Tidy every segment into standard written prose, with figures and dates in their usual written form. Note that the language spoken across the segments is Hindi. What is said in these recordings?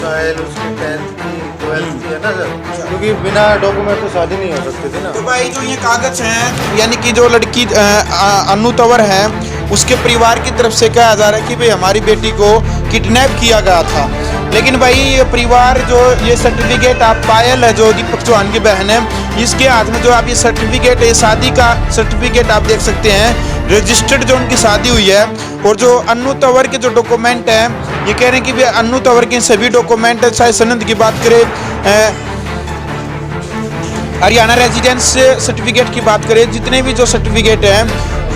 डोमिसाइल उसकी 10th की 12th की है ना सर, क्योंकि बिना डॉक्यूमेंट तो शादी नहीं हो सकती थी ना। तो भाई जो ये कागज हैं, यानी कि जो लड़की अन्नू तंवर है, उसके परिवार की तरफ से कहा जा रहा है कि भाई हमारी बेटी को किडनैप किया गया था। लेकिन भाई ये परिवार जो ये सर्टिफिकेट आप पायल है जो दीपक चौहान की बहन है, इसके हाथ में जो आप ये सर्टिफिकेट है, शादी का सर्टिफिकेट आप देख सकते हैं, रजिस्टर्ड जो उनकी शादी हुई है। और जो अन्नू तंवर के जो डॉक्यूमेंट हैं, ये कह रहे हैं कि भाई अन्नू तंवर के सभी डॉक्यूमेंट, चाहे सनद की बात करें, हरियाणा रेजिडेंस सर्टिफिकेट की बात करें, जितने भी जो सर्टिफिकेट हैं,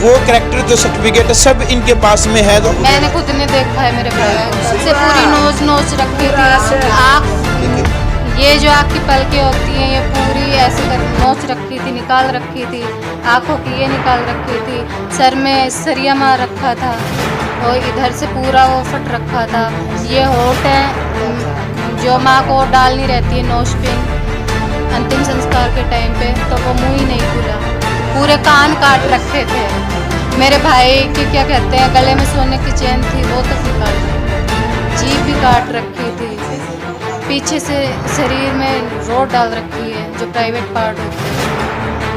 वो करेक्टर जो सर्टिफिकेट है सब इनके पास में है। मैंने खुद ने देखा है, मेरे भाई से पूरी नोच रखी थी। आँख, ये जो आँख की पलकें होती हैं, ये पूरी ऐसे कर नोच रखी थी, निकाल रखी थी। आँखों की ये निकाल रखी थी। सर में सरिया मार रखा था और इधर से पूरा वो फट रखा था। ये होठ है जो माँ को डाल नहीं रहती है नोच पे अंतिम संस्कार के टाइम पे, तो वो मुँह ही नहीं खुला। पूरे कान काट रखे थे। मेरे भाई की क्या कहते हैं, गले में सोने की चेन थी, वो तक निकाल रखी। जीभ भी काट रखी थी। पीछे से शरीर में रोड डाल रखी है जो प्राइवेट पार्ट होते हैं।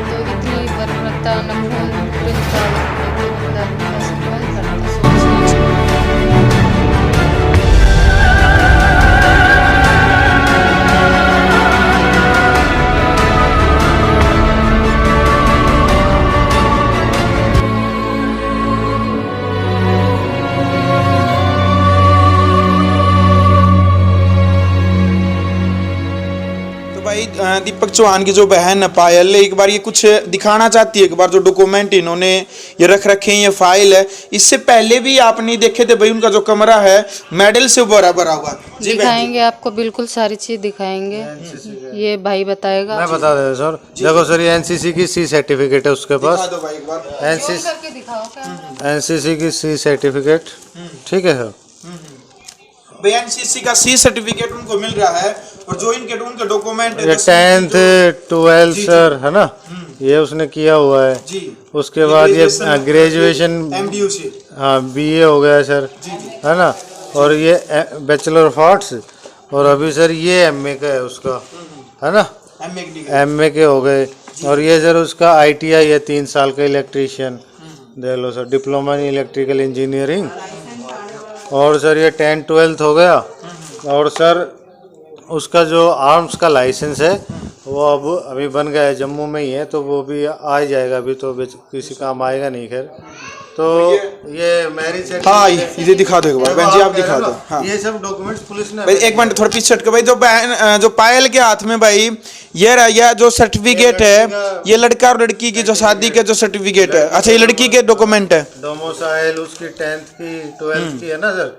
तो इतनी बर्बरता, नखून पूरे निकाल रखे थे। मतलब ऐसे कौन करता सोच। दीपक चौहान की जो बहन है पायल, एक बार ये कुछ दिखाना चाहती है। एक बार जो डॉक्यूमेंट इन्होंने ये रख रखे हैं, ये फाइल है। इससे पहले भी आपने देखे थे भाई, उनका जो कमरा है मेडल से भरा हुआ। दिखाएंगे आपको, बिल्कुल सारी चीज दिखाएंगे। ये भाई बताएगा। मैं बता देता सर। देखो सर, ये एनसीसी की सी सर्टिफिकेट है उसके पास। एनसीसी की सी सर्टिफिकेट, ठीक है सर। एनसीसी का सी सर्टिफिकेट उनको मिल रहा है। और जो उनके डॉक्यूमेंट है, 10th 12th सर है ना, ये उसने किया हुआ है जी। उसके बाद ये ग्रेजुएशन एमडीयू से, हाँ, बीए हो गया सर, है ना। और ये बैचलर ऑफ आर्ट्स, और अभी सर ये एमए का है उसका, है ना, एमए के हो गए। और ये सर उसका आईटीआई है 3 साल का इलेक्ट्रीशियन, देख लो sir, diploma in electrical engineering. और सर ये 10th 12th हो गया। और सर उसका जो आर्म्स का लाइसेंस है वो अब अभी बन गया है, जम्मू में ही है, तो वो भी आ जाएगा। अभी तो किसी काम आएगा नहीं खैर। तो ये मैरिज, हाँ ये दिखा दो एक बार बहन जी, आप दिखा दो। हाँ, ये सब डॉक्यूमेंट्स पुलिस ने। भाई एक मिनट थोड़ा पीछे हट के भाई, जो बहन जो पायल के हाथ में भाई ये जो सर्टिफिकेट है, ये लड़का और लड़की की जो शादी के जो सर्टिफिकेट है। अच्छा, ये लड़की के डॉक्यूमेंट है, डोमिसाइल उसकी 10th की 12th की है ना सर,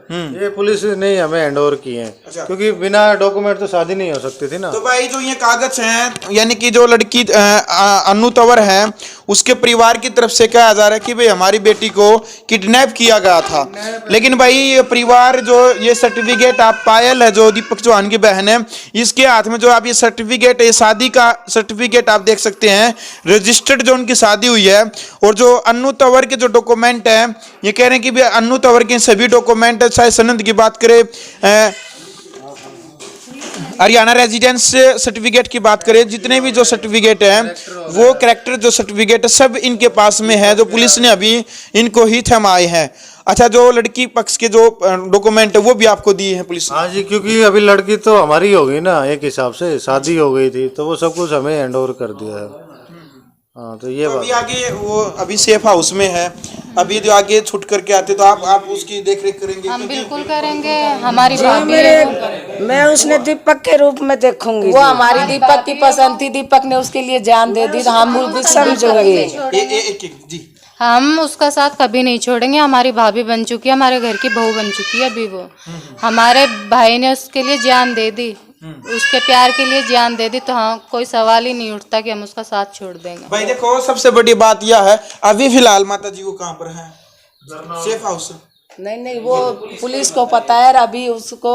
ये पुलिस ने हमें हैंड ओवर किए हैं। क्योंकि बिना डॉक्यूमेंट तो शादी नहीं हो सकती थी ना। तो भाई जो ये कागज हैं, यानी कि जो लड़की अन्नू तंवर है, उसके परिवार की तरफ से कहा जा रहा है कि भाई हमारी बेटी को किडनैप किया गया था। लेकिन भाई ये परिवार जो ये सर्टिफिकेट आप पायल है जो दीपक चौहान की बहन है, इसके हाथ में जो आप ये सर्टिफिकेट है, शादी का सर्टिफिकेट आप देख सकते हैं, रजिस्टर्ड जो उनकी शादी हुई है। और जो अन्नू तंवर के जो डॉक्यूमेंट हैं, ये कह रहे हैं कि भाई अन्नू तंवर के सभी डॉक्यूमेंट, चाहे सनद की बात करें, हरियाणा रेजिडेंस सर्टिफिकेट की बात करें, जितने भी जो सर्टिफिकेट हैं, वो करेक्टर जो सर्टिफिकेट है सब इनके पास में है, जो पुलिस ने अभी इनको ही थमाए हैं। अच्छा, जो लड़की पक्ष के जो डॉक्यूमेंट है वो भी आपको दिए हैं पुलिस ने? हाँ जी, क्योंकि अभी लड़की तो हमारी हो गई ना, एक हिसाब से शादी हो गई थी, तो वो सब कुछ हमें हैंड ओवर कर दिया है। हाँ, तो ये अभी आगे वो अभी सेफ हाउस में है। अभी जो आगे छुट करके आते तो आप उसकी देख रेख करेंगे? हम बिल्कुल करेंगे। हमारी भाभी है, मैं उसने दीपक के रूप में देखूंगी। वो हमारी दीपक की पसंद थी, दीपक ने उसके लिए जान दे दी, तो हम भी समझोगे। जी, हम उसका साथ कभी नहीं छोड़ेंगे। हमारी भाभी बन चुकी है, हमारे घर की बहू बन चुकी है अभी वो। हमारे भाई ने उसके लिए जान दे दी, उसके प्यार के लिए जान दे दी, तो हाँ, कोई सवाल ही नहीं उठता कि हम उसका साथ छोड़ देंगे। भाई देखो, सबसे बड़ी बात यह है, अभी फिलहाल माता जी वो कहाँ पर है? Safe house? नहीं, वो पुलिस को पता है, अभी उसको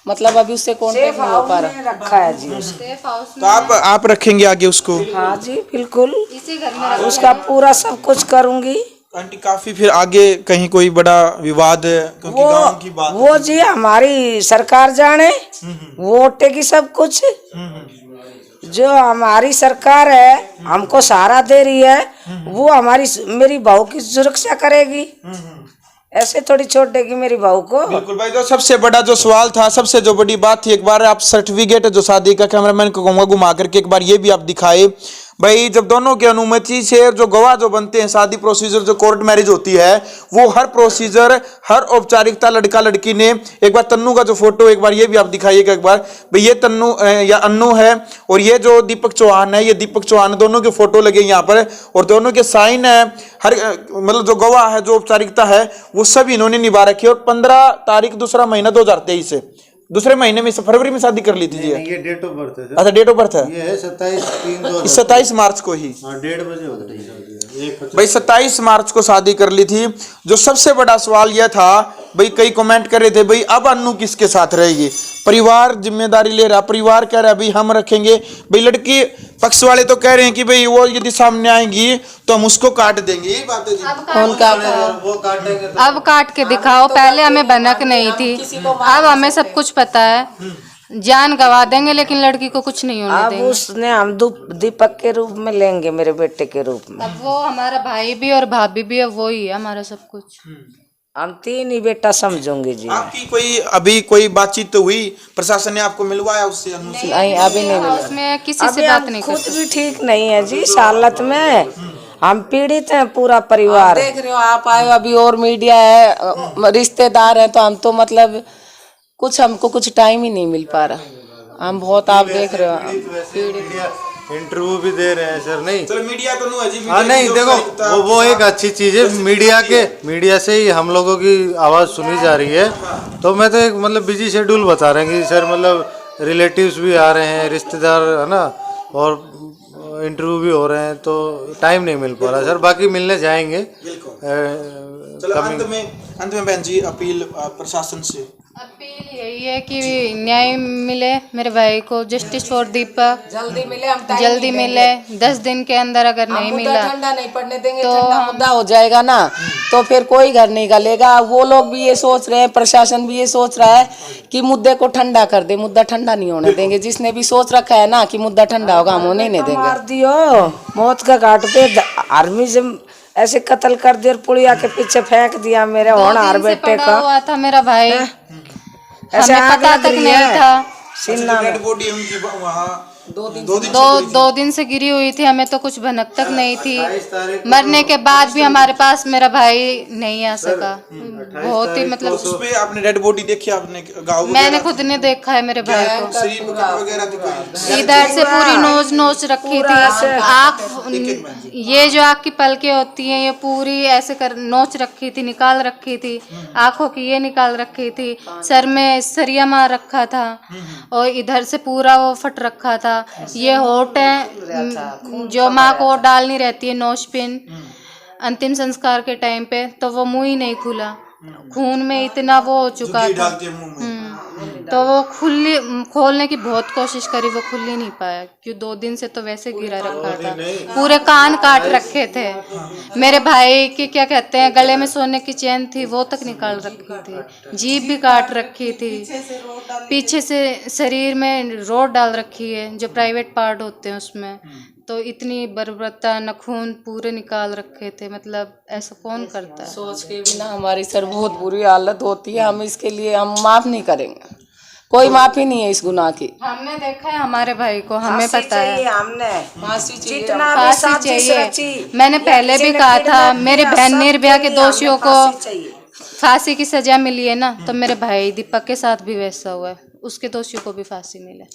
मतलब अभी उससे कांटेक्ट नहीं हो पा रहा। रखा है जी सेफ हाउस तो आप रखेंगे आगे उसको? हाँ जी बिल्कुल, इसी घर में उसका पूरा सब कुछ करूंगी। आंटी काफी फिर आगे कहीं कोई बड़ा विवाद है क्योंकि गांव की बात वो जी हमारी सरकार जाने, वोट की सब कुछ। जो हमारी सरकार है हमको सहारा दे रही है, वो हमारी मेरी बहू की सुरक्षा करेगी, ऐसे थोड़ी छोड़ देगी मेरी बहू को। बिल्कुल भाई, जो सबसे बड़ा जो सवाल था, सबसे जो बड़ी बात थी, एक बार आप सर्टिफिकेट जो शादी का, कैमरामैन को कहूंगा घुमा करके एक बार ये भी आप दिखाए भाई। जब दोनों की अनुमति से जो गवाह जो बनते हैं, शादी प्रोसीजर जो कोर्ट मैरिज होती है, वो हर प्रोसीजर, हर औपचारिकता लड़का लड़की ने, एक बार तन्नू का जो फोटो एक बार ये भी आप दिखाइएगा एक बार भाई। ये तन्नू या अन्नू है और ये जो दीपक चौहान है, ये दीपक चौहान, दोनों के फोटो लगे यहाँ पर और दोनों के साइन है। हर मतलब जो गवाह है, जो औपचारिकता है, वो सब इन्होंने निभा रखी है। और 15 तारीख दूसरा महीना 2023 से दूसरे महीने में, फरवरी में शादी कर ली थी जी। ये डेट ऑफ बर्थ है सर। अच्छा, डेट ऑफ बर्थ है, ये है 27/3/2023। 27 मार्च को ही। हाँ, 1:30 बजे हो गई भाई 27 मार्च को शादी कर ली थी। जो सबसे बड़ा सवाल यह था भाई, कई कमेंट कर रहे थे भाई अब अन्नू किसके साथ रहेगी, परिवार जिम्मेदारी ले रहा, परिवार कह रहा है भाई हम रखेंगे। भाई लड़की पक्ष वाले तो कह रहे हैं कि भाई वो यदि सामने आएंगी तो हम उसको काट देंगे, यही बात है जी। वो काटेंगे तो अब काट के दिखाओ, पहले हमें भनक नहीं थी, अब हमें सब कुछ पता है। जान गवा देंगे लेकिन लड़की को कुछ नहीं होने अब देंगे। उसने हम दीपक के रूप में लेंगे, मेरे बेटे के रूप में। अब वो हमारा भाई भी और भाभी भी है, वो ही है हमारा सब कुछ। हम 3 ही बेटा समझूंगी जी। आपकी कोई अभी कोई बातचीत तो हुई, प्रशासन ने आपको मिलवाया उससे, अन्नू से? नहीं, अभी नहीं मिला। उसमें किसी अभी से बात हम नहीं खुद करते। भी ठीक नहीं है जी इस हालत में, हम पीड़ित हैं पूरा परिवार। देख रहे हो आप आए हो, अभी और मीडिया है, रिश्तेदार हैं, तो हम तो मतलब कुछ हमको कुछ टाइम ही नहीं मिल पा रहा। हम बहुत, आप देख रहे हो, इंटरव्यू भी दे रहे हैं सर। नहीं चलो मीडिया तो नहीं है जी। हाँ, नहीं देखो वो एक अच्छी चीज है, मीडिया से ही हम लोगों की आवाज़ सुनी जा रही है। तो मैं तो एक मतलब बिजी शेड्यूल बता रहे हैं कि सर मतलब रिलेटिव्स भी आ रहे हैं, रिश्तेदार है ना, और इंटरव्यू भी हो रहे हैं, तो टाइम नहीं मिल पा रहा सर। बाकी मिलने जाएंगे। चलो अंत में बहन जी अपील प्रशासन से। अपील यही है कि न्याय मिले मेरे भाई को, जस्टिस फॉर दीपक जल्दी मिले, हम टाइम जल्दी मिले। 10 दिन के अंदर अगर नहीं मिला, ठंडा नहीं पड़ने देंगे, तो ठंडा मुद्दा हो जाएगा ना, तो फिर कोई घर नहीं गलेगा। वो लोग भी ये सोच रहे हैं, प्रशासन भी ये सोच रहा है कि मुद्दे को ठंडा कर दे, मुद्दा ठंडा नहीं होने देंगे। जिसने भी सोच रखा है ना कि मुद्दा ठंडा होगा, हम होने नहीं देंगे। मार दियो मौत का घाट पे, आर्मी से ऐसे कत्ल कर दिया और पुड़िया के पीछे फेंक दिया मेरे होनहार बेटे पड़ा का। हुआ था मेरा भाई, ऐसे हमें आग पता लग तक रही नहीं है था। सीना में। डेड बॉडी उनकी वहाँ 2 दिन से गिरी हुई थी, हमें तो कुछ भनक तक नहीं थी। मरने के बाद भी हमारे पास मेरा भाई नहीं आ सका। बहुत ही मतलब उसपे आपने डेड बॉडी देखी, आपने गाँव मैंने खुद ने देखा है मेरे भाई को। शरीर में कट वगैरह थी कोई? इधर से पूरी नोच रखी थी, आँख, ये जो आँख की पलकें होती हैं, ये पूरी ऐसे कर नोच रखी थी, निकाल रखी थी। आँखों की ये निकाल रखी थी, सर में सरिया मार रखा था, और इधर से पूरा वो फट रखा था। ये होठ है जो माँ को डालनी रहती है नोच पिन अंतिम संस्कार के टाइम पे, तो वो मुंह ही नहीं खुला, खून में इतना वो हो चुका था। तो वो खोलने की बहुत कोशिश करी, वो खुल ही नहीं पाया, क्यों 2 दिन से तो वैसे गिरा रखा था। पूरे कान काट रखे थे मेरे भाई के, क्या कहते हैं, गले में सोने की चेन थी, वो तक निकाल रखी थी, जीभ भी काट रखी थी, पीछे से शरीर में रोड डाल रखी है, जो प्राइवेट पार्ट होते हैं उसमें। तो इतनी बर्बरता, नखून पूरे निकाल रखे थे, मतलब ऐसा कौन करता है। सोच के भी ना हमारी सर बहुत बुरी हालत होती है। हम इसके लिए हम माफ नहीं करेंगे, कोई माफी नहीं है इस गुनाह की। हमने देखा है हमारे भाई को, हमें पता है। हमने फांसी चाहिए, जितना भी फांसी साजिश चाहिए। रची, मैंने पहले भी कहा था, मेरी बहन निर्भया के दोषियों को फांसी चाहिए। फांसी की सजा मिली है ना, तो मेरे भाई दीपक के साथ भी वैसा हुआ है, उसके दोषियों को भी फांसी मिले।